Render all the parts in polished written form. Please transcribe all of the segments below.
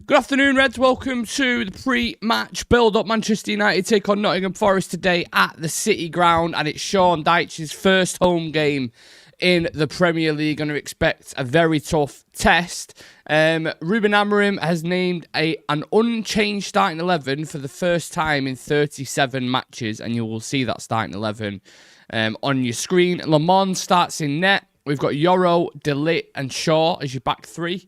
Good afternoon, Reds. Welcome to the pre-match build-up. Manchester United take on Nottingham Forest today at the City Ground, and it's Sean Dyche's first home game in the Premier League. Going to expect a very tough test. Ruben Amorim has named an unchanged starting 11 for the first time in 37 matches, and you will see that starting 11 on your screen. Le Mans starts in net. We've got Yoro, Dyche and Shaw as your back three.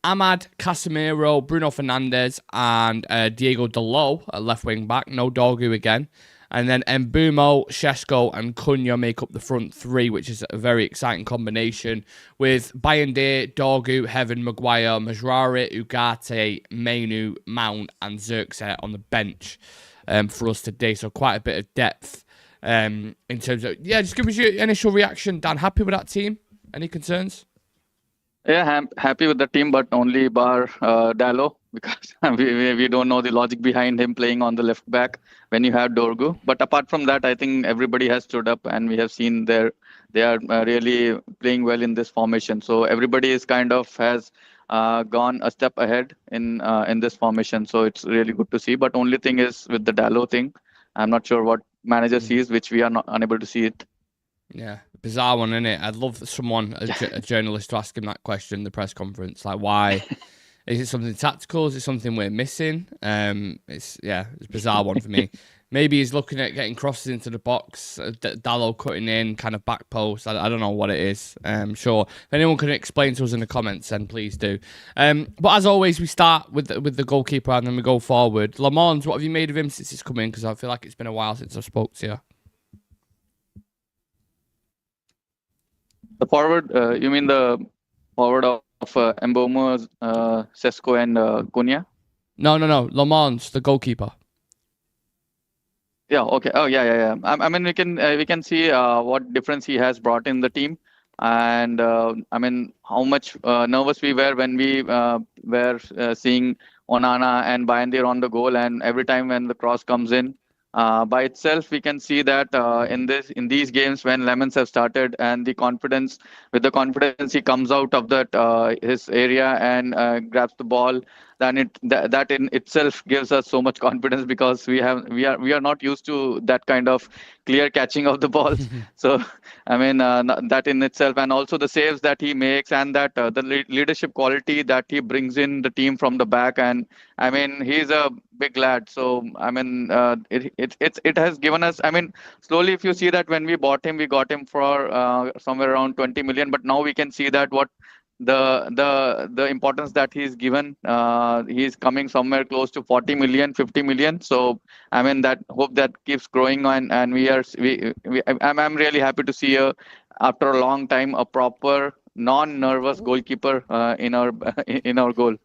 Ahmad, Casemiro, Bruno Fernandes, and Diego Dalot at left wing back. No Dorgu again. And then Mbumo, Sesko, and Cunha make up the front three, which is a very exciting combination with Bayande, Dorgu, Heaven, Maguire, Majrari, Ugarte, Mainu, Mount, and Xerxes on the bench for us today. So quite a bit of depth in terms of... Yeah, just give us your initial reaction, Dan. Happy with that team? Any concerns? Yeah, I'm happy with the team, but only bar Dalot, because we don't know the logic behind him playing on the left back when you have Dorgu. But apart from that, I think everybody has stood up, and we have seen they are really playing well in this formation. So everybody is has gone a step ahead in this formation. So it's really good to see. But only thing is with the Dalot thing, I'm not sure what manager sees, which we are not unable to see it. Yeah, bizarre one, isn't it? I'd love someone, a journalist, to ask him that question in the press conference. Like, why? Is it something tactical? Is it something we're missing? It's a bizarre one for me. Maybe he's looking at getting crosses into the box, Dalot cutting in, kind of back post. I don't know what it is. Sure, if anyone can explain to us in the comments, then please do. But as always, we start with the goalkeeper and then we go forward. Le Mans, what have you made of him since he's come in? Because I feel like it's been a while since I spoke to you. The forward, you mean the forward of Mbumo, Sesko, and Cunha? No. Le Mans, the goalkeeper. Yeah. Okay. Oh, yeah. I mean, we can see what difference he has brought in the team, and I mean how much nervous we were when we were seeing Onana and Bayande on the goal, and every time when the cross comes in. By itself, we can see that in these games when Lemons have started and the confidence he comes out of that his area and grabs the ball, then that in itself gives us so much confidence, because we are not used to that kind of clear catching of the ball. So I mean that in itself, and also the saves that he makes, and that the leadership quality that he brings in the team from the back, and I mean he's a big lad. So I mean it has given us, I mean, slowly, if you see that when we got him for somewhere around 20 million, but now we can see that what the importance that he's given, he's coming somewhere close to 40 million, 50 million. So I mean that hope that keeps growing on, and I'm really happy to see after a long time a proper non-nervous goalkeeper in our goal.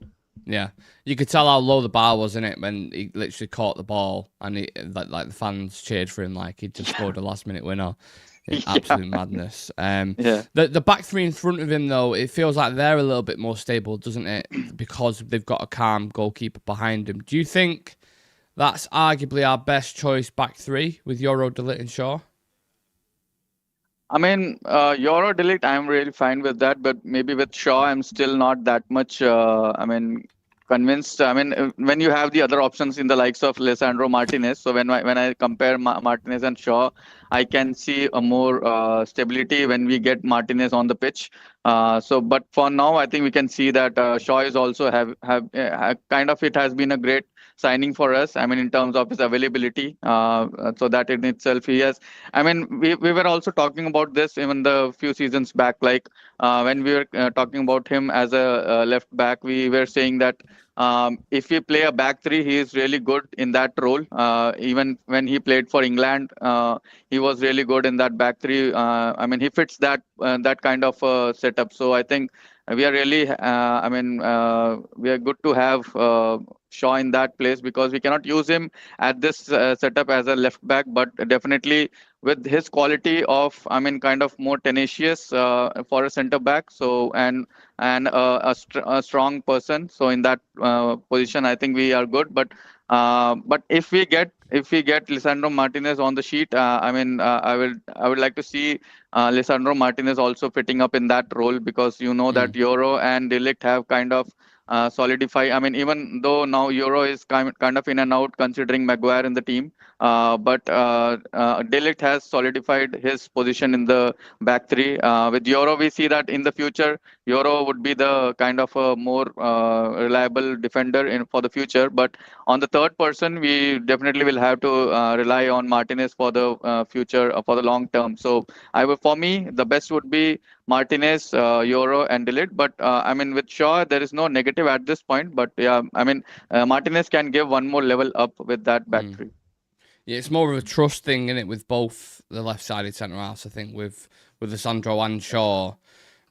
Yeah, you could tell how low the bar was, in it, when he literally caught the ball and like the fans cheered for him like he'd just scored a last-minute winner. Absolute madness. The back three in front of him, though, it feels like they're a little bit more stable, doesn't it? Because they've got a calm goalkeeper behind him. Do you think that's arguably our best choice back three with Yoro, Dyche and Shaw? I mean, Yoro, Dyche, I'm really fine with that, but maybe with Shaw, I'm still not that much, convinced. I mean, when you have the other options in the likes of Lisandro Martinez, so when I compare Martinez and Shaw, I can see a more stability when we get Martinez on the pitch. But for now, I think we can see that Shaw is also it has been a great signing for us. I mean, in terms of his availability, so that in itself he has. I mean, we were also talking about this even the few seasons back, like when we were talking about him as a left back, we were saying that if we play a back three, he is really good in that role. Even when he played for England, he was really good in that back three. I mean, he fits that kind of setup. So I think we are really, we are good to have Shaw in that place, because we cannot use him at this setup as a left back, but definitely with his quality of, I mean, kind of more tenacious for a centre back. So and a strong person. So in that position, I think we are good. But if we get Lisandro Martinez on the sheet, I would like to see Lisandro Martinez also fitting up in that role, because that Yoro and Dyche have kind of solidify. I mean, even though now Euro is kind of in and out, considering Maguire in the team, but De Ligt has solidified his position in the back three. With Euro, we see that in the future, Euro would be the kind of a more reliable defender for the future. But on the third person, we definitely will have to rely on Martinez for the future, for the long term. So for me, the best would be Martinez, Euro, and Delete. But I mean, with Shaw, there is no negative at this point. But yeah, I mean, Martinez can give one more level up with that back three. Yeah, it's more of a trust thing, isn't it, with both the left-sided centre halves, I think, with Alessandro and Shaw,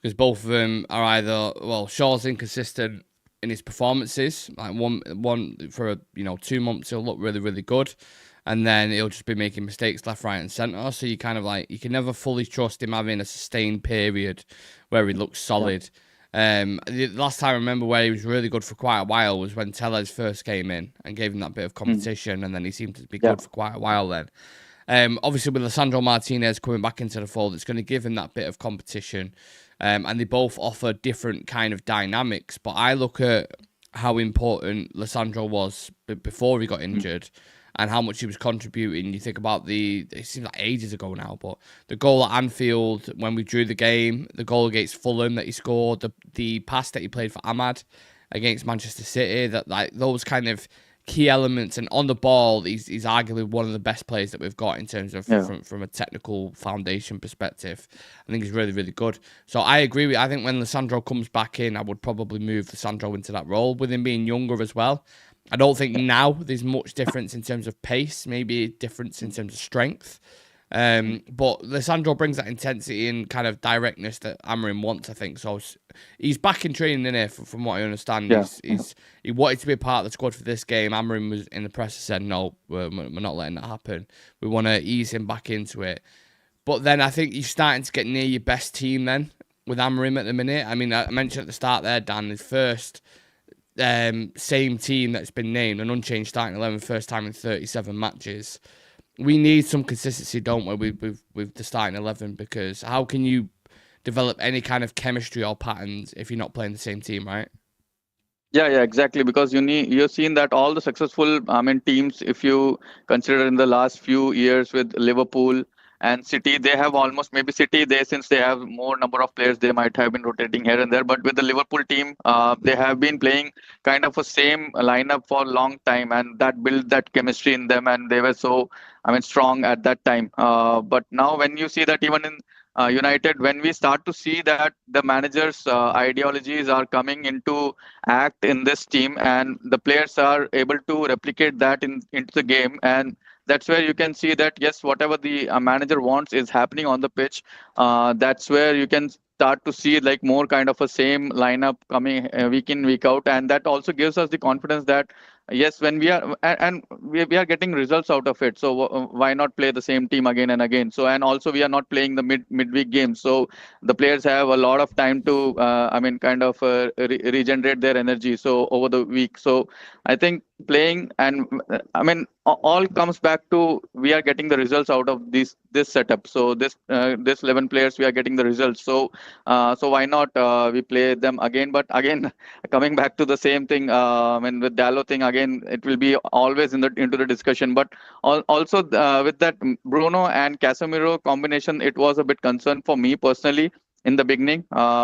because both of them are either, well, Shaw's inconsistent in his performances, like one for 2 months he'll look really, really good, and then he'll just be making mistakes left, right, and centre. So you kind of you can never fully trust him having a sustained period where he looks solid. Yeah. The last time I remember where he was really good for quite a while was when Tellez first came in and gave him that bit of competition, and then he seemed to be good for quite a while then. Obviously, with Lisandro Martinez coming back into the fold, it's going to give him that bit of competition. And they both offer different kind of dynamics. But I look at how important Lisandro was before he got injured and how much he was contributing. You think about it seems like ages ago now, but the goal at Anfield when we drew the game, the goal against Fulham that he scored, the pass that he played for Ahmad against Manchester City, that those kind of key elements, and on the ball, he's arguably one of the best players that we've got in terms of from a technical foundation perspective. I think he's really, really good. So I agree I think when Lisandro comes back in, I would probably move Lisandro into that role, with him being younger as well. I don't think now there's much difference in terms of pace, maybe a difference in terms of strength. But Lisandro brings that intensity and kind of directness that Amorim wants, I think. So he's back in training in here, from what I understand. Yeah. He wanted to be a part of the squad for this game. Amorim was in the press and said, no, we're not letting that happen. We want to ease him back into it. But then I think you're starting to get near your best team then with Amorim at the minute. I mean, I mentioned at the start there, Dan, his first same team that's been named, an unchanged starting 11, first time in 37 matches. We need some consistency, don't we, with the starting 11, because how can you develop any kind of chemistry or patterns if you're not playing the same team, right? Yeah, exactly. Because you've seen that all the successful, teams, if you consider in the last few years with Liverpool and City, they have almost, maybe City, since they have more number of players, they might have been rotating here and there. But with the Liverpool team, they have been playing kind of a same lineup for a long time, and that built that chemistry in them, and they were so, strong at that time. But now when you see that even in United, when we start to see that the managers' ideologies are coming into act in this team, and the players are able to replicate that into the game, and that's where you can see that yes, whatever the manager wants is happening on the pitch. That's where you can start to see like more kind of a same lineup coming week in, week out, and that also gives us the confidence that yes, when we are and we are getting results out of it, so why not play the same team again and again? So, and also we are not playing the midweek games, so the players have a lot of time to kind of regenerate their energy so over the week. So I think playing, and all comes back to we are getting the results out of this setup. So this 11 players, we are getting the results, so why not we play them again? But again, coming back to the same thing, with Dallo thing again, it will be always into the discussion. But also with that Bruno and Casemiro combination, it was a bit concern for me personally in the beginning,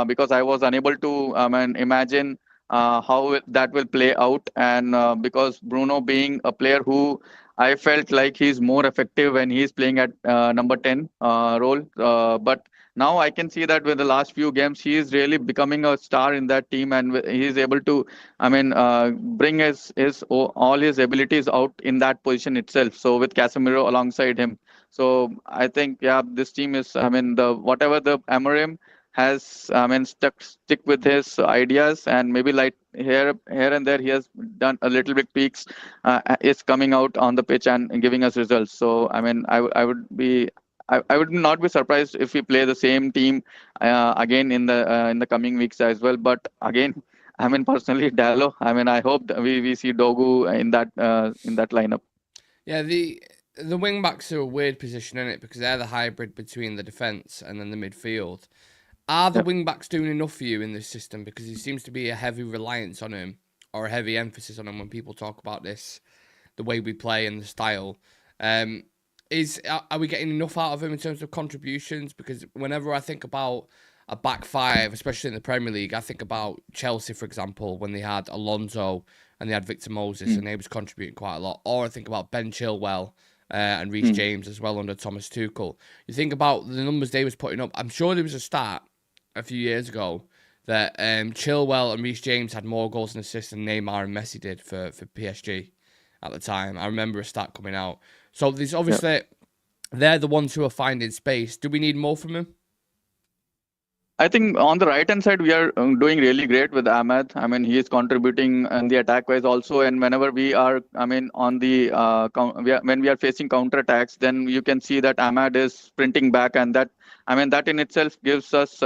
because I was unable to imagine how that will play out, and because Bruno being a player who I felt like he's more effective when he's playing at number 10 role, but now I can see that with the last few games, he is really becoming a star in that team, and he is able to, bring all his abilities out in that position itself. So with Casemiro alongside him, so I think this team is, the whatever the Amorim has, stick with his ideas, and maybe like here and there he has done a little bit tweaks, is coming out on the pitch and giving us results. So I would not be surprised if we play the same team again in the coming weeks as well. But again, personally, Dallo. I hope that we see Dogu in that lineup. Yeah, the wing backs are a weird position, isn't it? Because they're the hybrid between the defence and then the midfield. Are the wing backs doing enough for you in this system? Because it seems to be a heavy reliance on him, or a heavy emphasis on him when people talk about this, the way we play and the style. Are we getting enough out of him in terms of contributions? Because whenever I think about a back five, especially in the Premier League, I think about Chelsea, for example, when they had Alonso and they had Victor Moses, and they was contributing quite a lot. Or I think about Ben Chilwell and Reece James as well under Thomas Tuchel. You think about the numbers they was putting up. I'm sure there was a stat a few years ago that Chilwell and Reece James had more goals and assists than Neymar and Messi did for PSG at the time. I remember a stat coming out. So there's obviously they're the ones who are finding space. Do we need more from him? I think on the right hand side we are doing really great with Ahmed. I mean, he is contributing in the attack wise also. And whenever we are, I mean, on the when we are facing counter attacks, then you can see that Ahmed is sprinting back, and that, I mean, that in itself gives us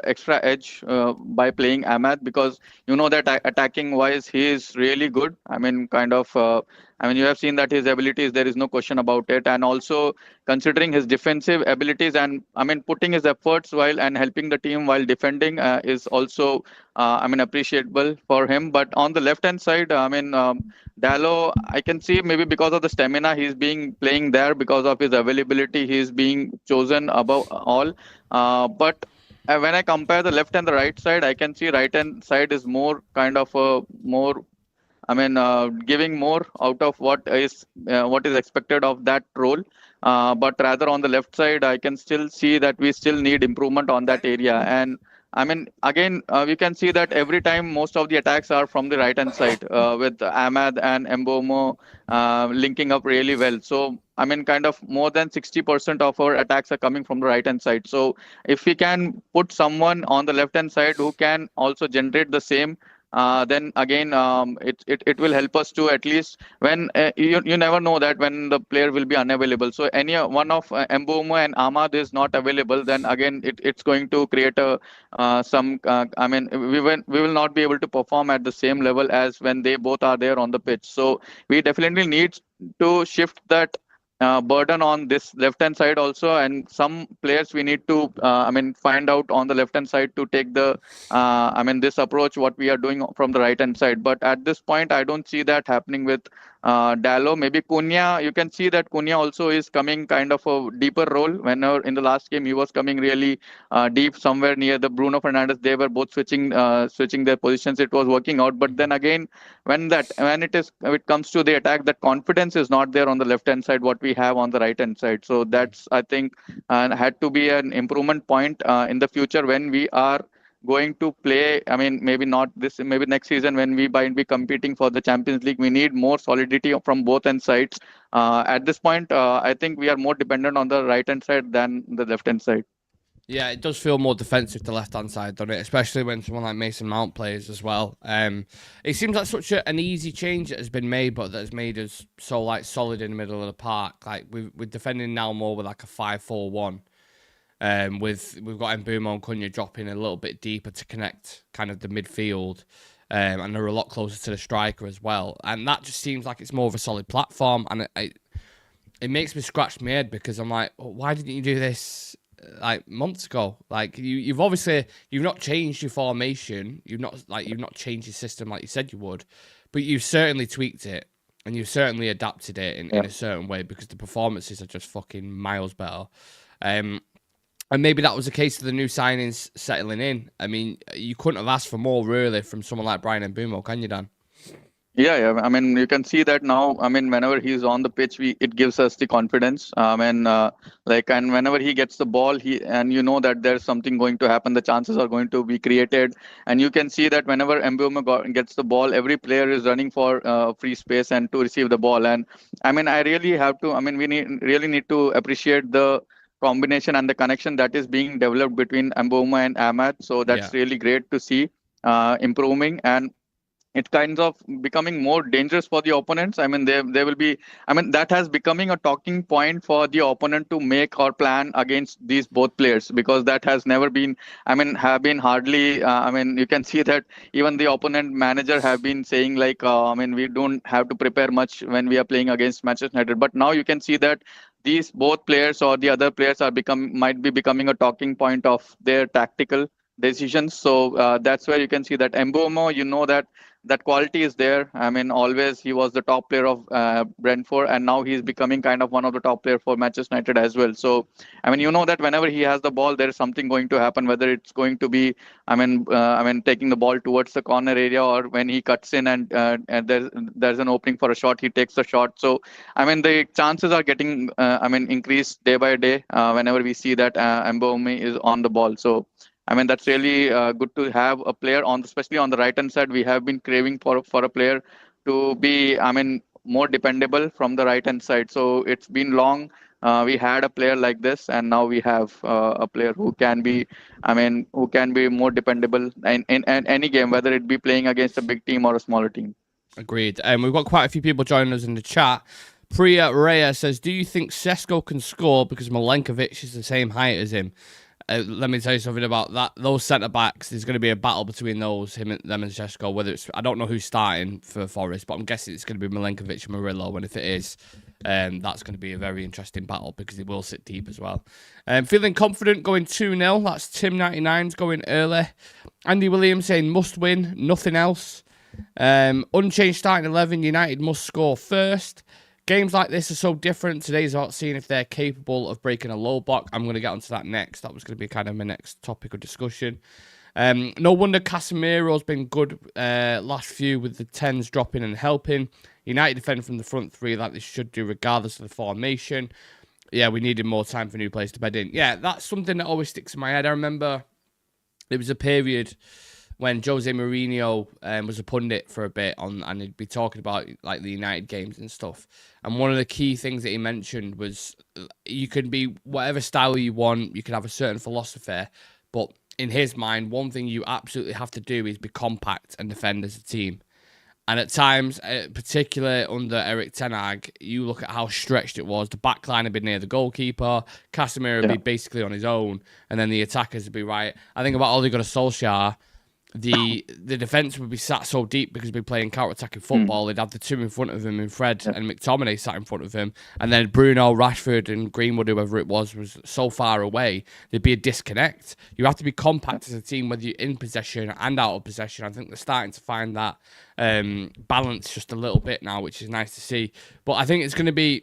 extra edge by playing Ahmed, because you know that attacking wise he is really good. I mean, kind of. I mean, you have seen that his abilities, there is no question about it. And also considering his defensive abilities, and I mean, putting his efforts while and helping the team while defending is also, I mean, appreciable for him. But on the left hand side, I mean, Dallo, I can see maybe because of the stamina, he's being playing there because of his availability. He's being chosen above all. But when I compare the left and the right side, I can see right hand side is more kind of a more, I mean, giving more out of what is expected of that role. But rather on the left side, I can still see that we still need improvement on that area. And I mean, again, we can see that every time most of the attacks are from the right hand side with Ahmad and Mbomo linking up really well. So I mean, kind of more than 60% of our attacks are coming from the right hand side. So if we can put someone on the left hand side who can also generate the same, then again, it will help us to at least when you never know that when the player will be unavailable. So any one of Mbomo and Ahmad is not available, then again it's going to create a some. I mean, we will not be able to perform at the same level as when they both are there on the pitch. So we definitely need to shift that burden on this left hand side also, and some players we need to I mean, find out on the left hand side to take the I mean, this approach what we are doing from the right hand side. But at this point I don't see that happening with Dallo. Maybe Cunha, you can see that Cunha also is coming kind of a deeper role. Whenever in the last game he was coming really deep somewhere near the Bruno Fernandes, they were both switching their positions. It was working out. But then again, when it comes to the attack, that confidence is not there on the left hand side what we have on the right hand side. So that's, I think, had to be an improvement point in the future when we are going to play. I mean, maybe not this, maybe next season when we might be competing for the Champions League, we need more solidity from both end sides. At this point, I think we are more dependent on the right hand side than the left hand side. Yeah, it does feel more defensive the left hand side, doesn't it? Especially when someone like Mason Mount plays as well. It seems like such an easy change that has been made, but that has made us so like solid in the middle of the park. Like we're defending now more with like a 5-4-1. We've got Mbomo and Cunha dropping a little bit deeper to connect kind of the midfield, and they're a lot closer to the striker as well. And that just seems like it's more of a solid platform, and it makes me scratch my head because I'm like, why didn't you do this like months ago? Like you've obviously not changed your formation, you've not changed your system like you said you would, but you've certainly tweaked it and you've certainly adapted it in a certain way because the performances are just fucking miles better. And maybe that was the case of the new signings settling in. I mean, you couldn't have asked for more, really, from someone like Brian Mbomo, can you, Dan? Yeah. I mean, you can see that now. I mean, whenever he's on the pitch, it gives us the confidence. And whenever he gets the ball, and you know that there's something going to happen, the chances are going to be created. And you can see that whenever Mbomo gets the ball, every player is running for free space and to receive the ball. And I mean, I really have to. I mean, really need to appreciate the combination and the connection that is being developed between Mbomo and Ahmad. So that's really great to see improving, and it kinds of becoming more dangerous for the opponents. I mean, they will be. I mean, that has becoming a talking point for the opponent to make or plan against these both players, because that has never been. I mean, have been hardly. I mean, you can see that even the opponent manager have been saying like, I mean, we don't have to prepare much when we are playing against Manchester United. But now you can see that these both players or the other players might be becoming a talking point of their tactical decisions. So that's where you can see that Mbomo, that quality is there. I mean, always he was the top player of Brentford, and now he's becoming kind of one of the top player for Manchester United as well. So I mean, that whenever he has the ball, there is something going to happen. Whether it's going to be, taking the ball towards the corner area, or when he cuts in and there's an opening for a shot, he takes the shot. So I mean, the chances are getting, increased day by day whenever we see that Mbome is on the ball. So I mean, that's really good to have a player especially on the right hand side. We have been craving for a player to be, I mean, more dependable from the right hand side. So it's been long. We had a player like this, and now we have a player who can be, who can be more dependable in any game, whether it be playing against a big team or a smaller team. Agreed. We've got quite a few people joining us in the chat. Priya Rhea says, do you think Sesko can score because Milenkovic is the same height as him? Let me tell you something about that. Those centre-backs, there's going to be a battle between them and Sesko. Whether it's, I don't know who's starting for Forest, but I'm guessing it's going to be Milenkovic and Murillo. And if it is, that's going to be a very interesting battle because it will sit deep as well. Feeling confident going 2-0. That's Tim99's going early. Andy Williams saying must win, nothing else. Unchanged starting 11, United must score first. Games like this are so different. Today's about seeing if they're capable of breaking a low block. I'm going to get onto that next. That was going to be kind of my next topic of discussion. No wonder Casemiro's been good last few with the 10s dropping and helping. United defend from the front three like they should do regardless of the formation. Yeah, we needed more time for new players to bed in. Yeah, that's something that always sticks in my head. I remember there was a period when Jose Mourinho was a pundit for a bit and he'd be talking about like the United games and stuff. And one of the key things that he mentioned was you can be whatever style you want, you can have a certain philosophy, but in his mind, one thing you absolutely have to do is be compact and defend as a team. And at times, particularly under Eric Ten Hag, you look at how stretched it was. The back line had been near the goalkeeper. Casemiro would be basically on his own. And then the attackers would be right. I think about Ole Gunnar Solskjaer. The defence would be sat so deep because we'd be playing counter-attacking football. They'd have the two in front of him, and Fred and McTominay sat in front of him. And then Bruno, Rashford and Greenwood, whoever it was so far away, there'd be a disconnect. You have to be compact as a team, whether you're in possession and out of possession. I think they're starting to find that balance just a little bit now, which is nice to see. But I think it's going to be...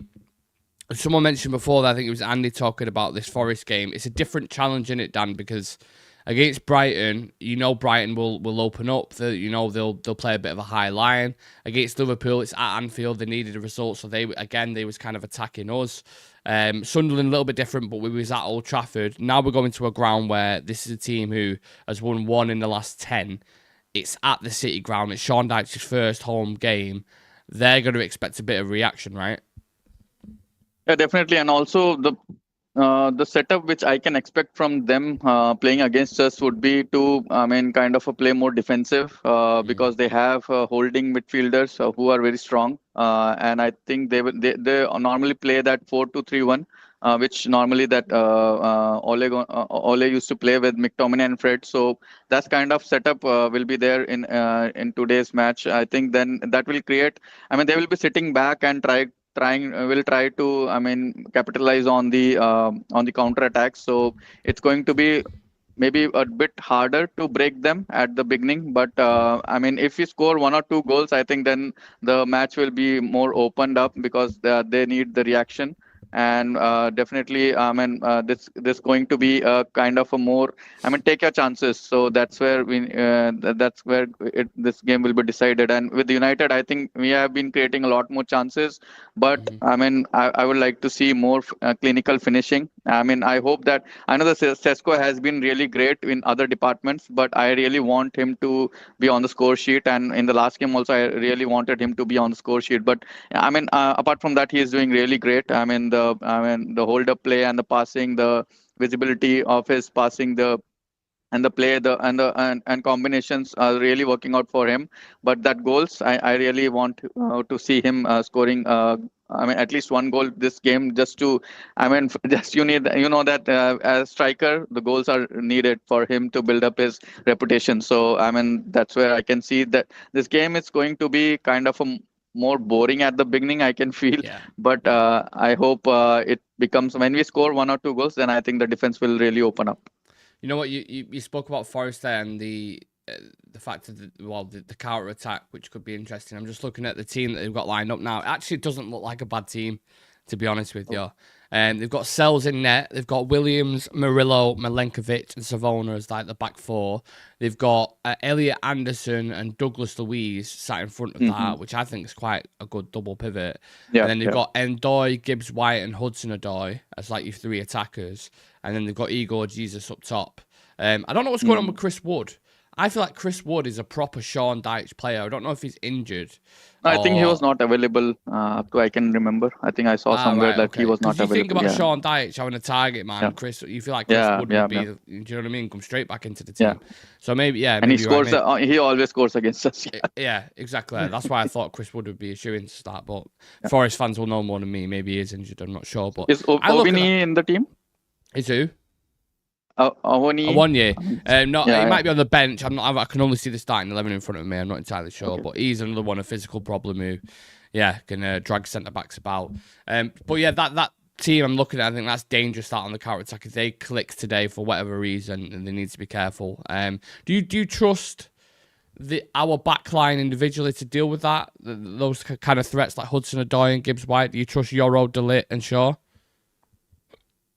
Someone mentioned before that I think it was Andy talking about this Forest game. It's a different challenge in it, Dan, because... Against Brighton, Brighton will open up. They'll play a bit of a high line. Against Liverpool, it's at Anfield. They needed a result, so they was kind of attacking us. Sunderland a little bit different, but we was at Old Trafford. Now we're going to a ground where this is a team who has won 1 in the last 10. It's at the City ground. It's Sean Dyche's first home game. They're going to expect a bit of reaction, right? Yeah, definitely, and also the setup which I can expect from them playing against us would be to, kind of play more defensive because they have holding midfielders who are very strong, and I think they normally play that 4-2-3-1, which normally that Ole used to play with McTominay and Fred. So that's kind of setup will be there in today's match. I think then that will create. They will be sitting back and will try to capitalize on the counter attacks. So it's going to be maybe a bit harder to break them at the beginning, but if we score 1 or 2 goals, I think then the match will be more opened up because they need the reaction. And definitely this going to be a kind of a more take your chances. So that's where this game will be decided. And with United, I think we have been creating a lot more chances, but I would like to see more clinical finishing. I hope that I know that Sesko has been really great in other departments, but I really want him to be on the score sheet. And in the last game also, I really wanted him to be on the score sheet. But apart from that, he is doing really great. The hold-up play and the passing, the visibility of his passing, the play, and combinations are really working out for him. But that goals, I really want to see him scoring. At least 1 goal this game, just to, just that as striker, the goals are needed for him to build up his reputation. So that's where I can see that this game is going to be kind of more boring at the beginning, I can feel. Yeah. But Yeah. I hope it becomes, when we score 1 or 2 goals, then I think the defense will really open up. You know what? You spoke about Forest there and the fact of the counter attack, which could be interesting. I'm just looking at the team that they've got lined up now. It actually doesn't look like a bad team, to be honest with you. They've got Sells in net. They've got Williams, Murillo, Milenkovic, and Savona as like the back four. They've got Elliot Anderson and Douglas Luiz sat in front of that, which I think is quite a good double pivot. Yeah, And then they've got Ndoye, Gibbs White, and Hudson Odoi as like your three attackers. And then they've got Igor Jesus up top. I don't know what's going on with Chris Wood. I feel like Chris Wood is a proper Sean Dyche player. I don't know if he's injured. I think he was not available up to I can remember. I think I saw somewhere that he was not available. You think about Sean Dyche having a target man, Chris. You feel like Chris Wood would be, do you know what I mean? Come straight back into the team. So maybe, and maybe he scores. He always scores against us. Yeah, exactly. That's why I thought Chris Wood would be a shoo-in to start. But Forest fans will know more than me. Maybe he is injured. I'm not sure. But is Ovini in the team? Is who? Awoni. 1 year. He might be on the bench. I can only see the starting 11 in front of me. I'm not entirely sure, but he's another one, a physical problem who, can drag centre backs about. But yeah, that team I'm looking at, I think that's dangerous. That on the counter attack, if they click today for whatever reason, and they need to be careful. Do you trust our back line individually to deal with that? Those kind of threats like Hudson Odoi and Gibbs White. Do you trust Yoro, DeLitt, and Shaw?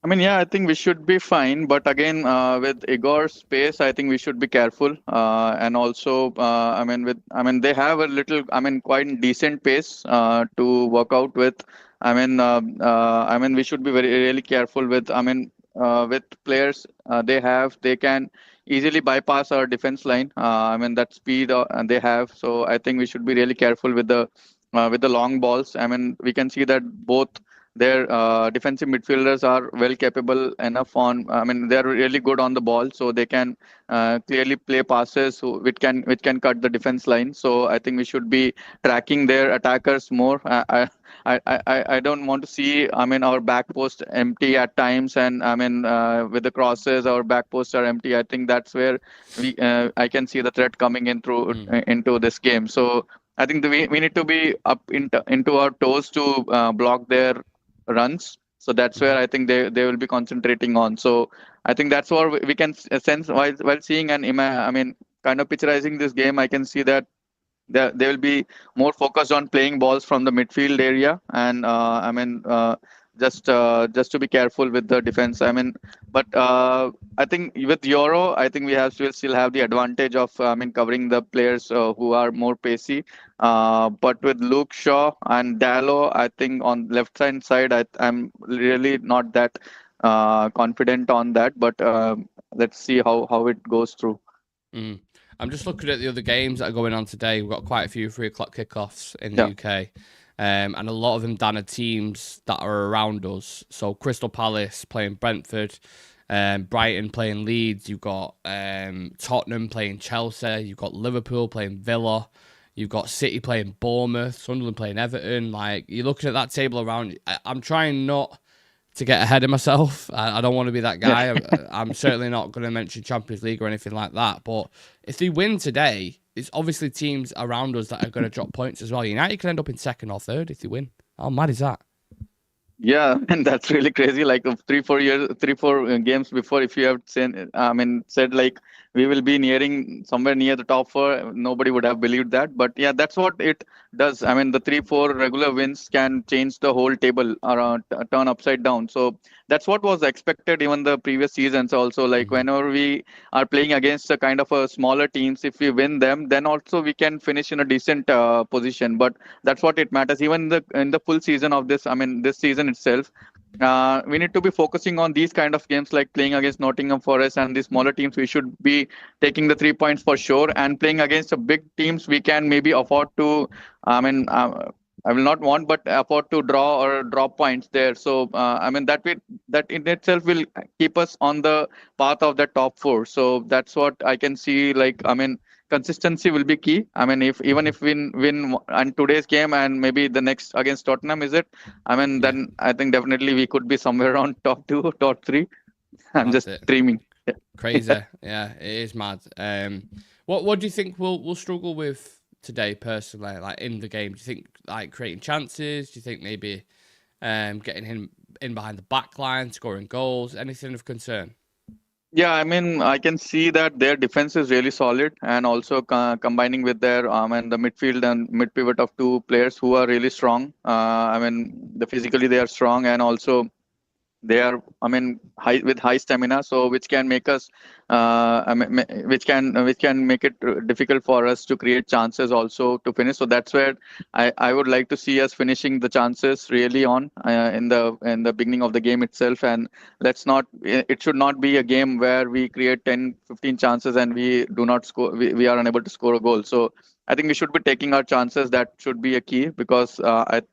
I mean, I think we should be fine. But again, with Igor's pace, I think we should be careful. And also, they have a little, quite decent pace to work out with. We should be really careful with, with players they can easily bypass our defense line. That speed they have. So I think we should be really careful with the long balls. We can see that both their defensive midfielders are well capable enough they're really good on the ball, so they can clearly play passes which can cut the defense line. So I think we should be tracking their attackers more. I don't want to see our back post empty at times, and with the crosses our back posts are empty. I think that's where I can see the threat coming in through into this game. So I think we need to be up into our toes to block their runs. So that's where I think they will be concentrating on. So I think that's what we can sense while seeing and kind of picturizing this game. I can see that they will be more focused on playing balls from the midfield area, and just to be careful with the defense. But I think with Euro, I think we still have the advantage of covering the players who are more pacey. But with Luke Shaw and Dallo, I think on left hand side, I'm really not that confident on that. But let's see how it goes through. I'm just looking at the other games that are going on today. We've got quite a few 3 o'clock kickoffs in the UK. And a lot of them down are teams that are around us. So Crystal Palace playing Brentford, Brighton playing Leeds. You've got Tottenham playing Chelsea. You've got Liverpool playing Villa. You've got City playing Bournemouth. Sunderland playing Everton. Like, you're looking at that table around. I'm trying not to get ahead of myself. I don't want to be that guy. I'm certainly not going to mention Champions League or anything like that. But if they win today, it's obviously teams around us that are going to drop points as well. United can end up in second or third if they win. How mad is that? Yeah, and that's really crazy. Like 3-4 games before, if you have said like we will be somewhere near the top 4, nobody would have believed that. But yeah, that's what it does. The 3-4 regular wins can change the whole table around, turn upside down. So that's what was expected even the previous seasons also. Like whenever we are playing against a kind of a smaller teams, if we win them, then also we can finish in a decent position. But that's what it matters. Even in the full season of this, this season itself, we need to be focusing on these kind of games, like playing against Nottingham Forest and the smaller teams. We should be taking the 3 points for sure, and playing against the big teams, we can maybe afford to. I will not want, but afford to draw or drop points there. So that in itself will keep us on the path of the top 4. So that's what I can see. Like consistency will be key. If we win on today's game and maybe the next against Tottenham, is it? Then I think definitely we could be somewhere around top 2, top 3. I'm just dreaming. Crazy. Yeah, it is mad. What do you think we'll struggle with today, personally, like in the game? Do you think like creating chances? Do you think maybe getting him in behind the back line, scoring goals? Anything of concern? Yeah, I mean, I can see that their defense is really solid, and also combining with their and the midfield and mid pivot of two players who are really strong. I mean, the physically they are strong, and also they are, I mean, high stamina, so which can make us which can make it difficult for us to create chances also to finish. So that's where I would like to see us finishing the chances really on in the beginning of the game itself. And let's not it should not be a game where we create 10-15 chances and we do not score, we are unable to score a goal. So I think we should be taking our chances. That should be a key, because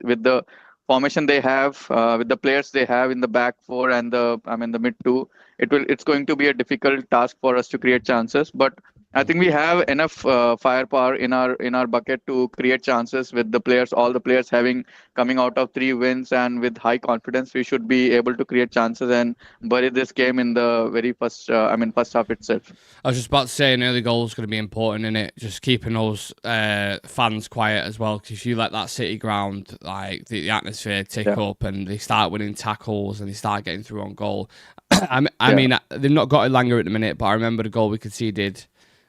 with the formation they have, with the players they have in the back four and the mid two, it's going to be a difficult task for us to create chances. But I think we have enough firepower in our bucket to create chances, with all the players having coming out of 3 wins, and with high confidence we should be able to create chances and bury this game in the very first half itself. I was just about to say an early goal is going to be important in it. Just keeping those fans quiet as well. Because if you let that City ground, like the atmosphere tick up and they start winning tackles and they start getting through on goal. I mean, they've not got Elanga at the minute, but I remember the goal we conceded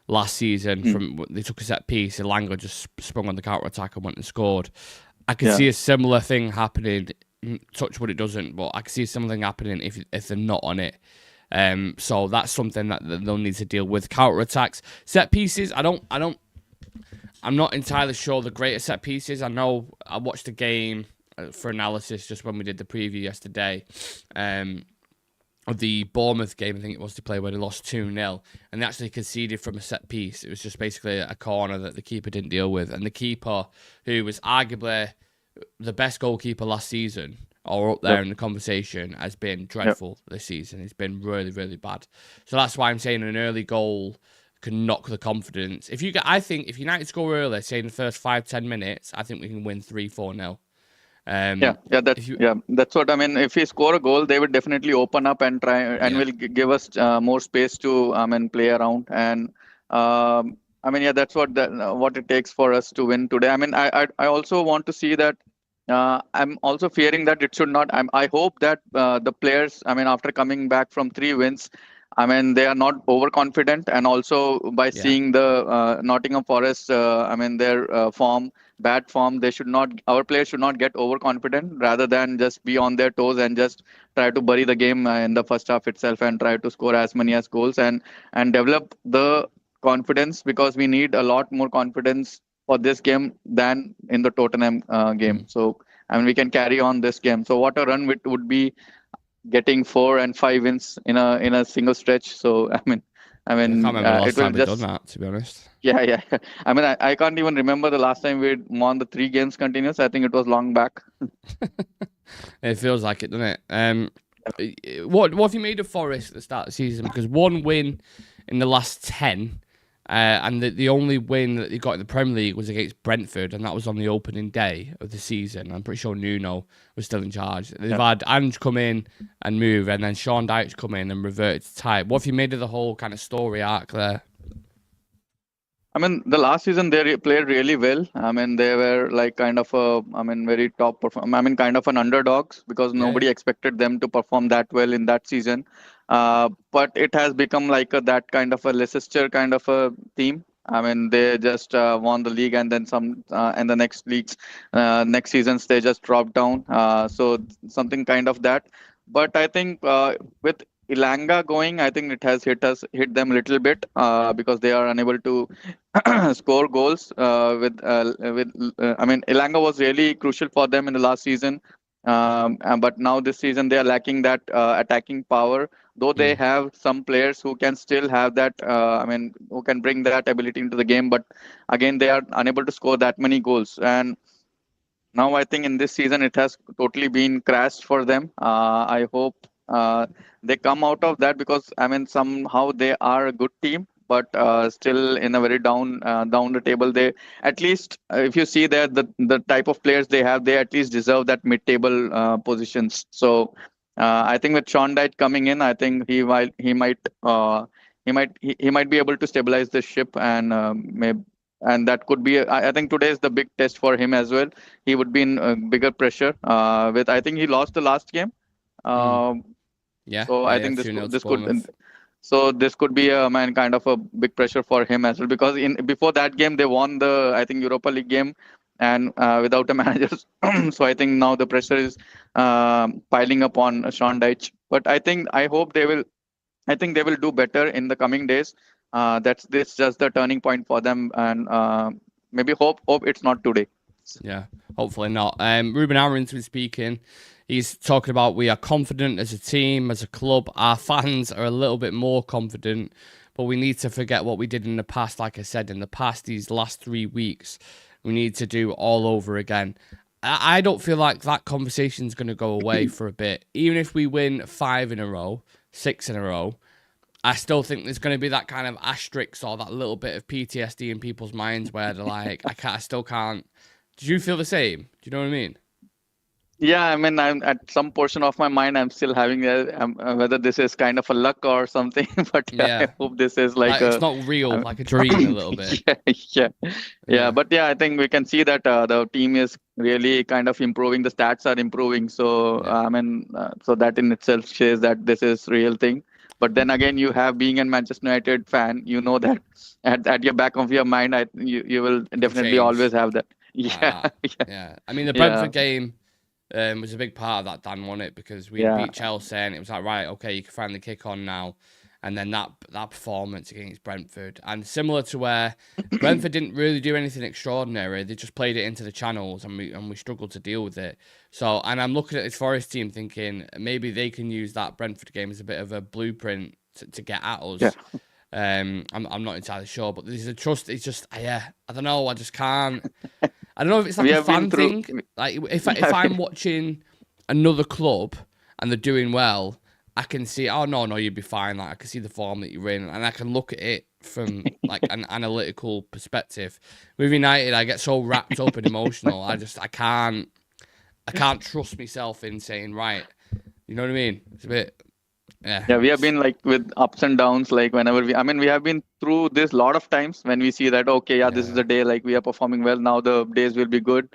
last season from they took a set piece. Elanga just sprung on the counter attack and went and scored. I can see a similar thing happening. Touch wood, it doesn't, but I can see something happening if they're not on it. So that's something that they'll need to deal with. Counter attacks, set pieces. I'm not entirely sure the greatest set pieces. I know I watched the game for analysis just when we did the preview yesterday. Of the Bournemouth game, I think it was, to play where they lost 2-0 and they actually conceded from a set piece. It was just basically a corner that the keeper didn't deal with, and the keeper, who was arguably the best goalkeeper last season, or up there in the conversation, has been dreadful this season. It's been really, really bad. So that's why I'm saying an early goal can knock the confidence. I think if United score early, say in the first 5-10 minutes, I think we can win 3-4-0. That's what I mean. If we score a goal, they would definitely open up and try and will give us more space to play around. And that's what it takes for us to win today. I mean, I also want to see that. I'm also fearing that it should not. I hope that the players, after coming back from 3 wins, they are not overconfident, and also by seeing the Nottingham Forest, their bad form, our players should not get overconfident, rather than just be on their toes and just try to bury the game in the first half itself and try to score as many as goals and develop the confidence, because we need a lot more confidence for this game than in the Tottenham game. So we can carry on this game. So what a run it would be, getting 4 and 5 wins in a single stretch. So I can't remember the last time we've done that, to be honest. Yeah. I can't even remember the last time we won the 3 games continuous. I think it was long back. It feels like it, doesn't it? What have you made of Forest at the start of the season? Because 1 win in the last 10. And the only win that they got in the Premier League was against Brentford, and that was on the opening day of the season. I'm pretty sure Nuno was still in charge. They've had Ange come in and move, and then Sean Dyche come in and revert to type. What have you made of the whole kind of story arc there? The last season they played really well. They were like kind of very top perform. Kind of an underdogs, because nobody expected them to perform that well in that season. But it has become like that kind of a Leicester kind of a team. They just won the league, and then some, and the next seasons they just dropped down. So something kind of that. But I think with Ilanga going, I think it has hit them a little bit, because they are unable to score goals. Ilanga was really crucial for them in the last season. But now this season they are lacking that attacking power, though they have some players who can still have that, who can bring that ability into the game, but again they are unable to score that many goals. And now I think in this season it has totally been crashed for them. I hope they come out of that, because somehow they are a good team, but still in a very down the table. They, at least if you see that the type of players they have, they at least deserve that mid-table positions. So I think with Sean Dyche coming in, I think he might be able to stabilize the ship, and and that could be. I think today is the big test for him as well. He would be in bigger pressure. With I think he lost the last game. Mm. Um, so I Yeah, think 2-0 to this could Bournemouth. so this could be a man kind of a big pressure for him as well, because in before that game they won the I think Europa League game, and without a manager. So I think now the pressure is piling up on Sean Dyche. But I hope they will. I think they will do better in the coming days. That's this just the turning point for them, and maybe hope it's not today. Yeah, hopefully not. Ruben Aaron's been speaking. He's talking about we are confident as a team, as a club. Our fans are a little bit more confident, but we need to forget what we did in the past. Like I said, in the past, these last 3 weeks, we need to do all over again. I don't feel like that conversation's going to go away for a bit. Even if we win 5 in a row, 6 in a row, I still think there's going to be that kind of asterisk or that little bit of PTSD in people's minds where they're like, I still can't. Do you feel the same? Do you know what I mean? Yeah, I mean, I'm at some portion of my mind, I'm still having whether this is kind of a luck or something. But yeah, I Yeah. hope this is like It's a, not real, I like a dream a little bit. yeah, yeah, yeah. Yeah. But yeah, I think we can see that the team is really kind of improving. The stats are improving. So Yeah. I mean, so that in itself shows that this is real thing. But then again, you have being a Manchester United fan, you know that at your back of your mind, you will It'll definitely change always have that. like Yeah, that. yeah, Yeah. I mean, the yeah, Brentford game was a big part of that, Dan, wasn't it? Because we yeah. beat Chelsea and it was like, right, okay, you can finally kick on now. And then that performance against Brentford. And similar to where Brentford didn't really do anything extraordinary. They just played it into the channels and we struggled to deal with it. So, and I'm looking at this Forest team thinking maybe they can use that Brentford game as a bit of a blueprint to get at us. Yeah. I'm not entirely sure, but there's a trust. It's just, yeah, I don't know. I just can't. I don't know if it's like We a have been fan through. thing. Like if I'm watching another club and they're doing well, I can see, oh no, you'd be fine. Like I can see the form that you're in, and I can look at it from like an analytical perspective. With United, I get so wrapped up and emotional. I can't trust myself in saying right. You know what I mean? It's a bit. Yeah. Yeah, we have been like with ups and downs, like whenever I mean, we have been through this lot of times when we see that, okay, yeah, this is the day, like we are performing well. Now the days will be good.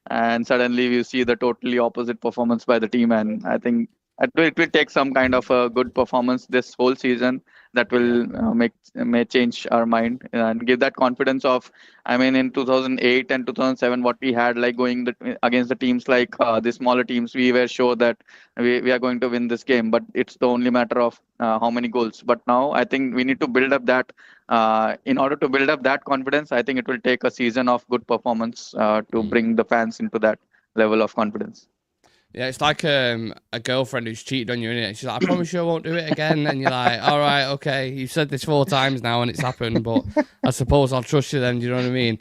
And suddenly we see the totally opposite performance by the team. And I think it will take some kind of a good performance this whole season that Yeah. will may change our mind and give that confidence of, I mean, in 2008 and 2007, what we had like going against the teams like the smaller teams, we were sure that we are going to win this game, but it's the only matter of how many goals. But now I think we need to build up that. In order to build up that confidence, I think it will take a season of good performance to bring the fans into that level of confidence. Yeah, it's like a girlfriend who's cheated on you, innit? She's like, I promise you I won't do it again. And you're like, all right, okay. You've said this 4 times now and it's happened, but I suppose I'll trust you then. Do you know what I mean?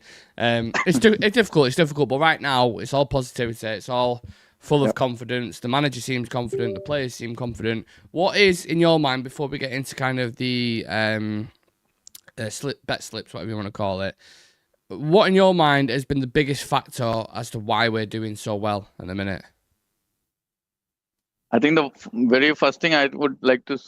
It's difficult. But right now, it's all positivity. It's all full of confidence. The manager seems confident. The players seem confident. What is, in your mind, before we get into kind of the bet slips, whatever you want to call it, what in your mind has been the biggest factor as to why we're doing so well at the minute? I think the very first thing I would like to,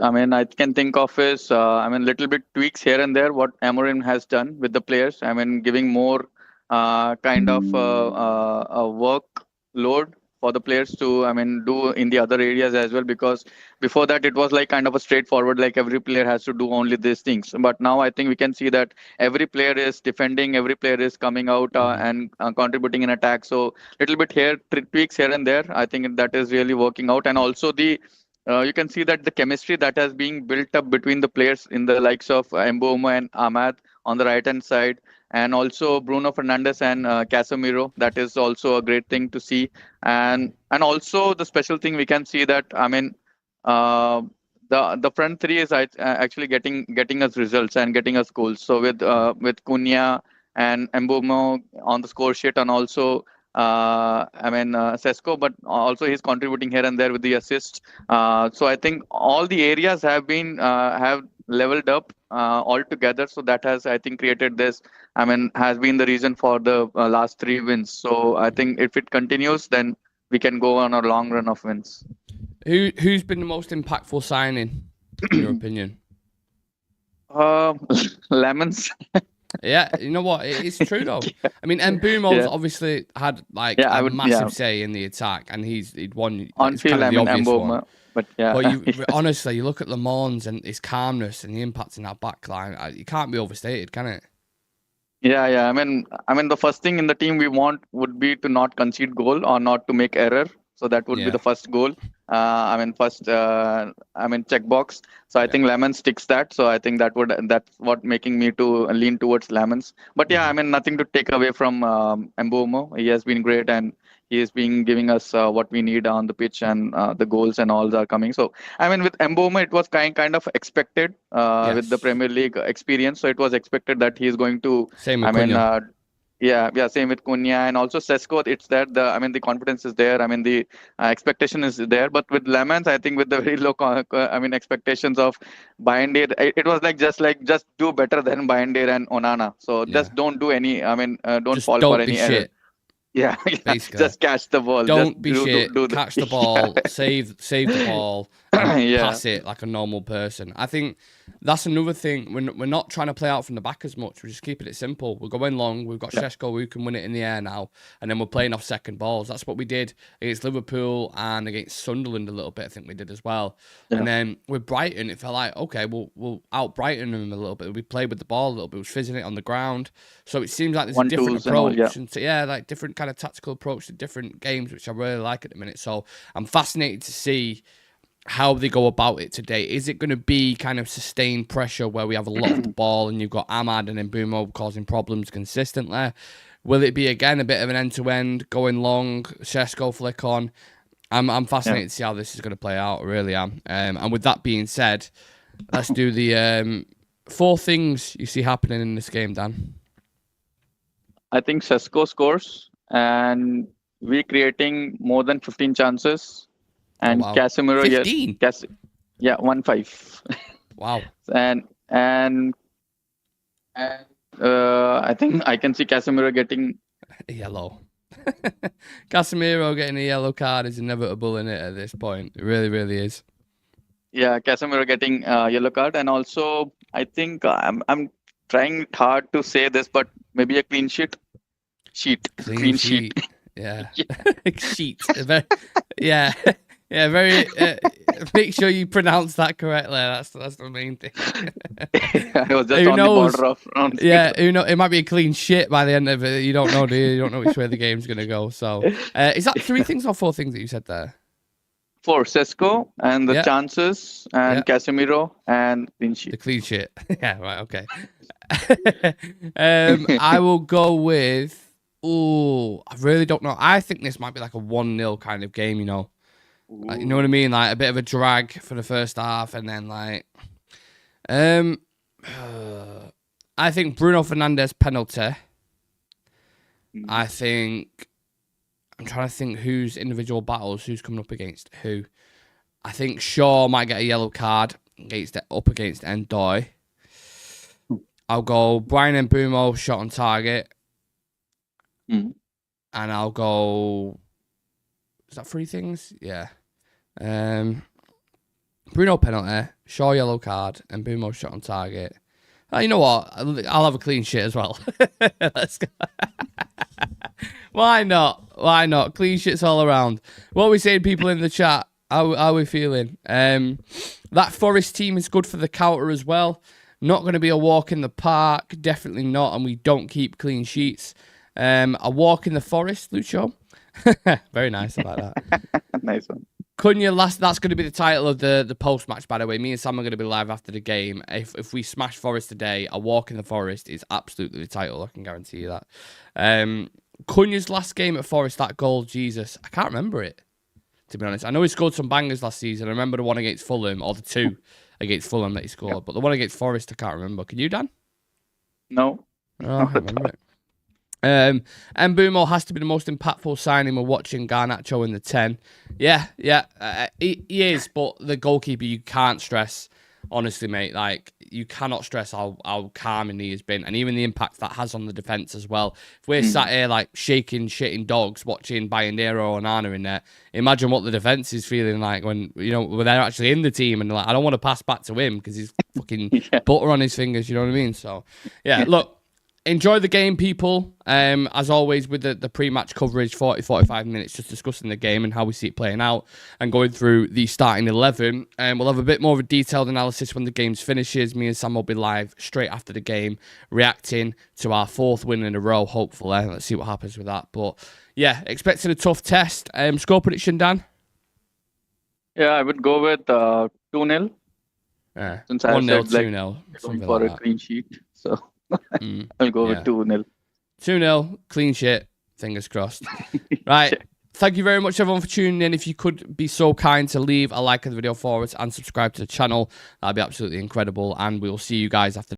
I mean, I can think of is, I mean, little bit tweaks here and there, what Amorim has done with the players. I mean, giving more kind of a workload for the players to, I mean, do in the other areas as well. Because before that, it was like kind of a straightforward, like every player has to do only these things. But now I think we can see that every player is defending, every player is coming out and contributing in attack. So little bit here, tweaks here and there. I think that is really working out. And also the you can see that the chemistry that has been built up between the players in the likes of Mbeumo and Ahmad on the right hand side, and also Bruno Fernandes and Casemiro. That is also a great thing to see. And also the special thing we can see that, I mean, uh, the front three is actually getting us results and getting us goals. So with Cunha and Mbeumo on the score sheet, and also I mean Sesko, but also he's contributing here and there with the assist. So I think all the areas have leveled up altogether. So that has, I think, created this. I mean, has been the reason for the last 3 wins. So I think if it continues, then we can go on a long run of wins. Who's been the most impactful signing, in your opinion? Lemons. Yeah, you know what? It's true though. I mean, Mbumo's obviously had like a massive say in the attack, and he'd won. On It's field, kind of I the mean obvious one. Mboma, but yeah. But honestly, you look at Le Mans and his calmness and the impact in that back line. It can't be overstated, can it? Yeah. I mean, the first thing in the team we want would be to not concede goal or not to make error. So that would be the first goal. I mean, checkbox. So I think Lemons ticks that. So I think that's what making me to lean towards Lemons. But yeah, I mean, nothing to take away from Mbomo. He has been great, and he has been giving us what we need on the pitch, and the goals and all are coming. So I mean, with Mbomo, it was kind of expected with the Premier League experience. So it was expected that he is going to. Same with Cunha. Yeah, same with Cunha and also Sesko. It's there. The confidence is there. I mean, the expectation is there. But with Lemons, I think with the very low, expectations of Bayern, it was just do better than Bayern and Onana. So just don't do any. Don't just fall don't for any be error. shit. Yeah, basically. Just catch the ball. Don't be shit. Catch the ball. Save the ball. And pass it like a normal person. I think that's another thing. We're not trying to play out from the back as much. We're just keeping it simple. We're going long. We've got Sesko who can win it in the air now, and then we're playing off second balls. That's what we did against Liverpool and against Sunderland a little bit. I think we did as well. Yeah. And then with Brighton, it felt like okay, we'll out Brighton them a little bit. We played with the ball a little bit. We was fizzing it on the ground. So it seems like there's a different approach, and like different kind of tactical approach to different games, which I really like at the minute. So I'm fascinated to see how they go about it today. Is it going to be kind of sustained pressure where we have a lot of the ball and you've got Ahmad and Mbumo causing problems consistently? Will it be again a bit of an end-to-end, going long, Sesko flick on? I'm fascinated to see how this is going to play out. I really am. And with that being said, let's do the 4 things you see happening in this game, Dan. I think Sesko scores and we creating more than 15 chances. And Casemiro, 15? Yes, 1-5. Wow. and I think I can see Casemiro getting a yellow. Casemiro getting a yellow card is inevitable in it at this point. It really, really is. Yeah, Casemiro getting a yellow card, and also I think I'm trying hard to say this, but maybe a clean sheet. Clean sheet. Yeah. Sheet. Yeah. Yeah, very. Make sure you pronounce that correctly. That's the main thing. I was just on the border of pronouncing. Yeah, it might be a clean shit by the end of it. You don't know, do you? You don't know which way the game's gonna go. So, is that 3 things or 4 things that you said there? 4. Sesko and the chances and Casemiro and clean sheet. The clean sheet. Yeah, right. Okay. I will go with. Oh, I really don't know. I think this might be like a 1-0 kind of game. You know. Like, you know what I mean? Like a bit of a drag for the first half, and then like, I think Bruno Fernandes penalty. I think I'm trying to think who's individual battles, who's coming up against who. I think Shaw might get a yellow card up against Ndoye. I'll go Brian Mbumo shot on target, and I'll go. Is that 3 things? Yeah. Bruno penalty, Shaw yellow card, and Mbumo shot on target. You know what? I'll have a clean sheet as well. Let's go. Why not? Why not? Clean sheets all around. What are we saying, people in the chat? How are we feeling? That Forest team is good for the counter as well. Not going to be a walk in the park. Definitely not. And we don't keep clean sheets. A walk in the Forest, Lucho. Very nice about that. Nice one. Cunha that's going to be the title of the post match. By the way, me and Sam are going to be live after the game. If we smash Forest today, a walk in the Forest is absolutely the title. I can guarantee you that. Cunha's last game at Forest, that goal, Jesus, I can't remember it. To be honest, I know he scored some bangers last season. I remember the one against Fulham, or the 2 against Fulham that he scored, but the one against Forest, I can't remember. Can you, Dan? No. Oh, I can't remember it. Mbumo has to be the most impactful signing. We're watching Garnacho in the 10. Yeah, he is, but the goalkeeper, you can't stress, honestly, mate. Like, you cannot stress how calming he has been, and even the impact that has on the defence as well. If we're sat here, like, shaking, shitting dogs, watching Bayandero and Anna in there, imagine what the defence is feeling like when, when they're actually in the team, and like, I don't want to pass back to him because he's fucking butter on his fingers, you know what I mean? So, yeah, look, enjoy the game, people. As always, with the pre-match coverage, 45 minutes just discussing the game and how we see it playing out and going through the starting 11. We'll have a bit more of a detailed analysis when the game finishes. Me and Sam will be live straight after the game, reacting to our 4th win in a row, hopefully. Let's see what happens with that. But yeah, expecting a tough test. Score prediction, Dan? Yeah, I would go with 2-0. Since I 1-0, said 2-0. Something for like a clean sheet. So I'll go with 2-0. 2-0, clean shit. Fingers crossed. Right. Thank you very much, everyone, for tuning in. If you could be so kind to leave a like on the video for us and subscribe to the channel, that'd be absolutely incredible. And we'll see you guys after.